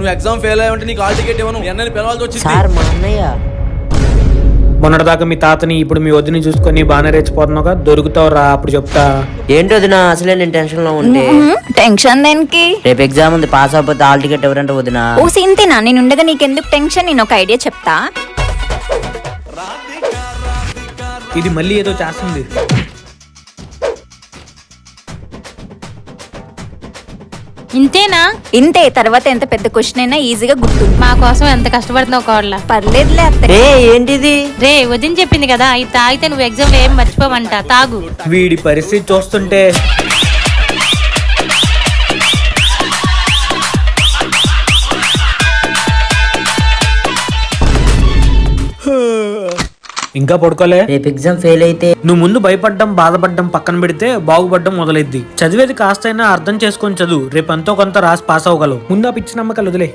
నువ్వు exam fail అయ్యి ఉంటే నీకు హాల్ టికెట్ ఇవ్వను. ఎన్నని పిలవాల్సి వచ్చింది. సార్ మా అన్నయ్య మొన్నటిదాకా మీ తాతని ఇప్పుడు మీ వదిని చూసుకొని బాగానే రెచ్చిపోతున్నావుగా, దొరుకుతావురా అప్పుడు చెప్తా. ఏంటి వదినా, అసలే నేను టెన్షన్ లో ఉంటే. టెన్షన్ దేనికి? రేపు ఎగ్జామ్ ఉంది, పాస్ అయిపోతే హాల్ టికెట్ ఎవరంటే వదినా. ఓ సింతినా, నేను ఉండగా నీకెందుకు టెన్షన్? నేను ఒక ఐడియా చెప్తా. ఇది మళ్ళీ ఏదో చేస్తుంది. ఇంతేనా? ఇంతే, తర్వాత ఎంత పెద్ద క్వశ్చన్ అయినా ఈజీగా గుర్తు. మా కోసం ఎంత కష్టపడుతున్నావు కోళ్ళ. పర్లేదులే అత్త. ఏంటిది? రే వదిన చెప్పింది కదా, ఇది తాగితే నువ్వు ఎగ్జామ్ లో ఏం మర్చిపోవంట, తాగు. వీడి పరిస్థితి చూస్తుంటే ఇంకా పడుకోలే. రేపు ఎగ్జామ్ ఫెయిల్ అయితే నువ్వు ముందు భయపడ్డం బాధపడ్డం పక్కన పెడితే బాగుపడ్డం మొదలైద్ది. చదివేది కాస్తైనా అర్థం చేసుకొని చదువు, రేపు ఎంతో కొంత రాసి పాస్ అవ్వగలవు. ముందు ఆ పిచ్చి నమ్మకాలు వదిలే.